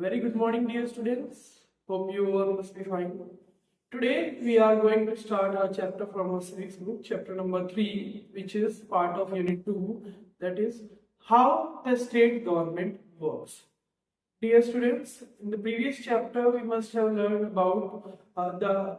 Very good morning, dear students. Hope you all must be fine. Today we are going to start our chapter from our civics book, chapter number 3, which is part of unit 2, that is how the state government works. Dear students, in the previous chapter we must have learned about the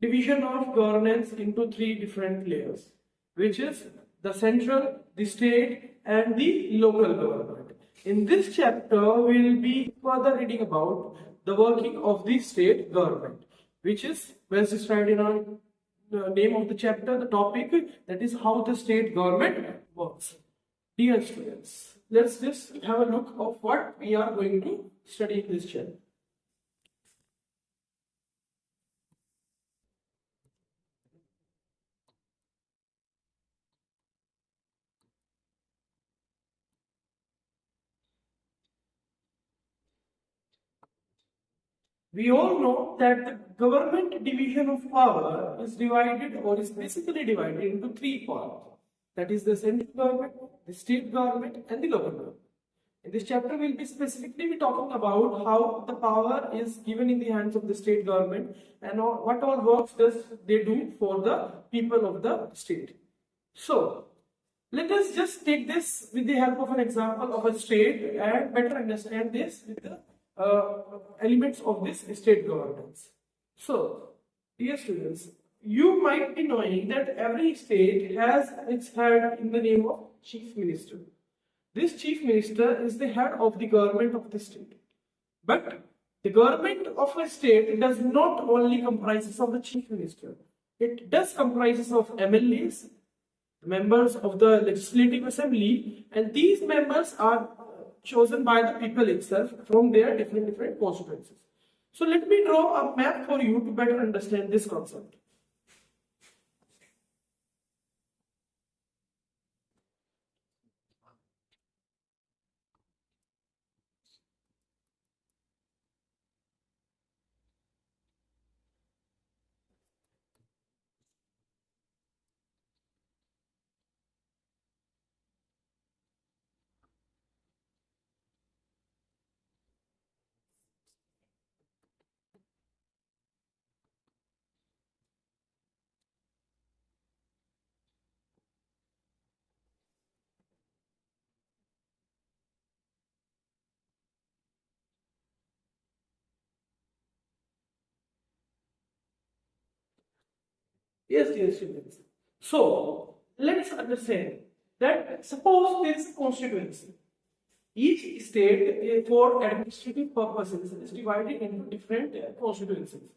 division of governance into 3 different layers, which is the central, the state and the local government. In this chapter, we will be further reading about the working of the state government, which is well described in our name of the chapter, the topic, that is how the state government works. Dear students, let's just have a look of what we are going to study in this chapter. We all know that the government division of power is divided or is basically divided into 3 parts. That is the central government, the state government and the local government. In this chapter, we will be specifically talking about how the power is given in the hands of the state government and what all works does they do for the people of the state. So, let us just take this with the help of an example of a state and better understand this with the elements of this state governance. So, dear students, you might be knowing that every state has its head in the name of chief minister. This chief minister is the head of the government of the state. But the government of a state does not only comprises of the chief minister. It does comprises of MLAs, members of the legislative assembly, and these members are chosen by the people itself from their different constituencies. So let me draw a map for you to better understand this concept. Yes, dear students. So, let's understand that suppose there is a constituency. Each state, for administrative purposes, is divided into different constituencies.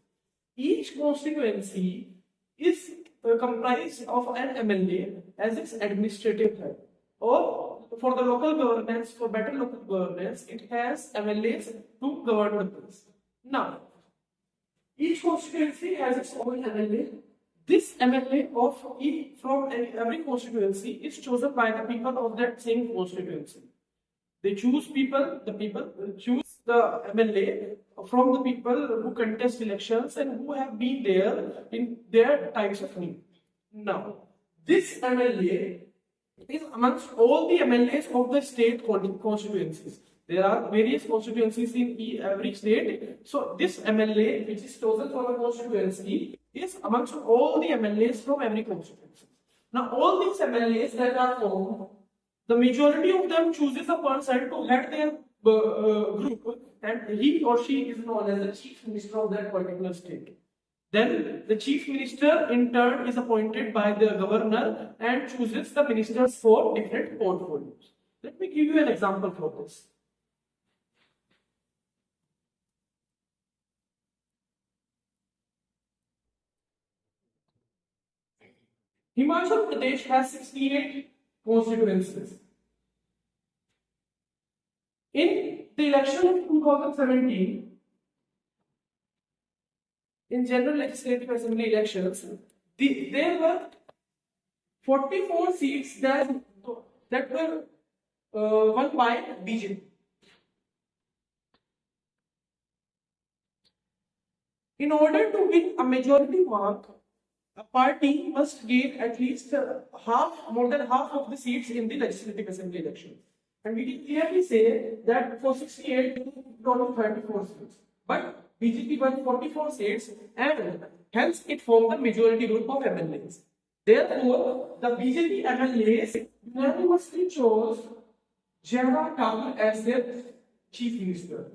Each constituency is comprised of an MLA as its administrative head. Or for the local governance, for better local governance, it has MLAs to govern the place. Now, each constituency has its own MLA. This MLA from every constituency is chosen by the people of that same constituency. They choose people, the people choose the MLA from the people who contest elections and who have been there in their times of need. Now, this MLA is amongst all the MLAs of the state constituencies. There are various constituencies in every state. So, this MLA, which is chosen from a constituency, is amongst all the MLAs from every constituency. Now, all these MLAs that are formed, the majority of them chooses a person to head their group, and he or she is known as the chief minister of that particular state. Then the chief minister in turn is appointed by the governor and chooses the ministers for different portfolios. Let me give you an example for this. Himachal Pradesh has 68 constituencies. In the election of 2017, in general legislative assembly elections, there were 44 seats that were won by BJP. In order to win a majority mark, a party must gain at least more than half of the seats in the legislative assembly election. And we can clearly say that for 68, total 34 seats. But BJP won 44 seats and hence it formed the majority group of MLAs. Therefore, the BJP MLAs unanimously chose Jairam Thakur as their chief minister.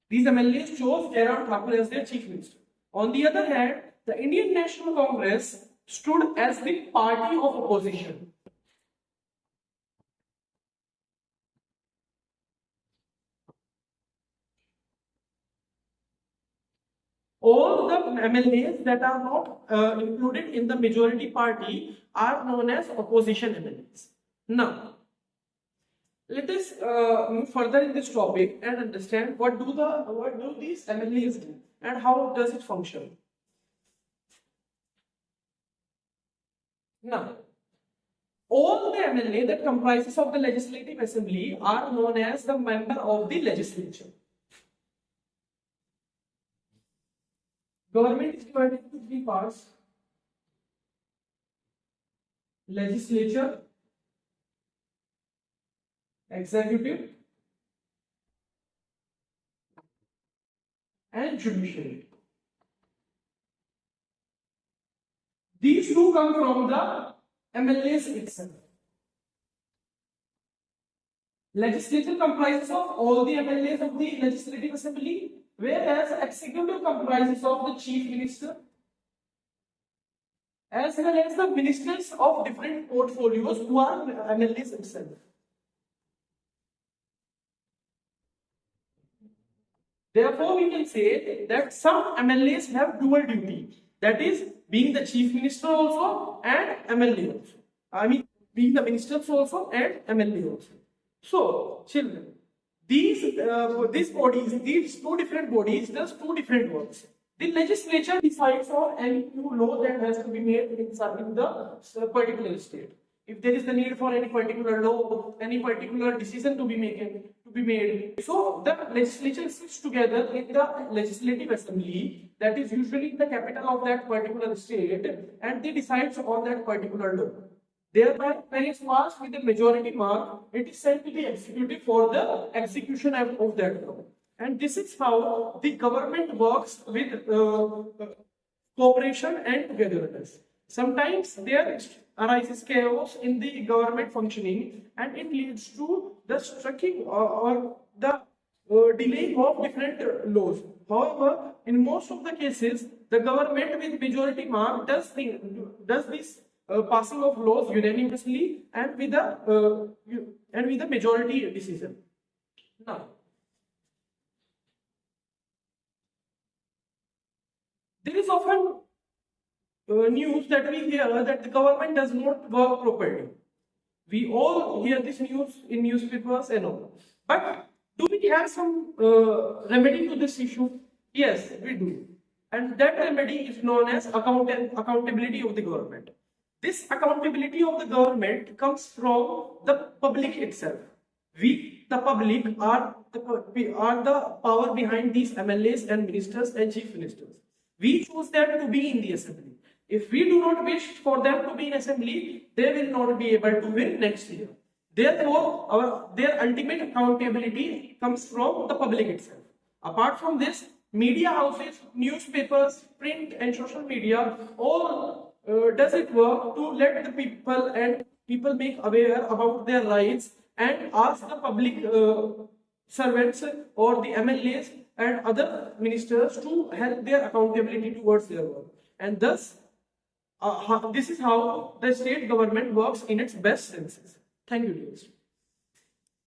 These MLAs chose Jairam Thakur as their chief minister. On the other hand, the Indian National Congress stood as the party of opposition. All the MLAs that are not included in the majority party are known as opposition MLAs. Now, let us move further in this topic and understand what do these MLAs do and how does it function. Now, all the MLA that comprises of the Legislative Assembly are known as the member of the legislature. Government is divided into three parts: legislature, executive, and judiciary. These two come from the MLAs itself. Legislature comprises of all the MLAs of the Legislative Assembly, whereas executive comprises of the chief minister as well as the ministers of different portfolios who are MLAs itself. Therefore, we can say that some MLAs have dual duty, that is, being the chief minister also and MLA also. I mean, being the ministers also and MLA also. So, children, these bodies, these two different bodies, does two different works. The legislature decides on any new law that has to be made in the particular state. If there is the need for any particular law, any particular decision to be made. So the legislature sits together in the Legislative Assembly, that is usually in the capital of that particular state, and they decide on that particular law. Thereby, when it's passed with the majority mark, it is sent to the executive for the execution of that law. And this is how the government works with cooperation and togetherness. Sometimes there arises chaos in the government functioning, and it leads to the striking or the delaying of different laws. However, in most of the cases, the government with majority mark does this passing of laws unanimously and with a majority decision. Now, there is often news that we hear that the government does not work properly. We all hear this news in newspapers and all. But do we have some remedy to this issue? Yes, we do. And that remedy is known as accountability of the government. This accountability of the government comes from the public itself. We, the public, are the power behind these MLAs and ministers and chief ministers. We choose them to be in the assembly. If we do not wish for them to be in assembly, they will not be able to win next year. Therefore, their ultimate accountability comes from the public itself. Apart from this, media houses, newspapers, print and social media, all does it work to let the people make aware about their rights and ask the public servants or the MLAs and other ministers to help their accountability towards their work. And thus, this is how the state government works in its best senses. Thank you, dear.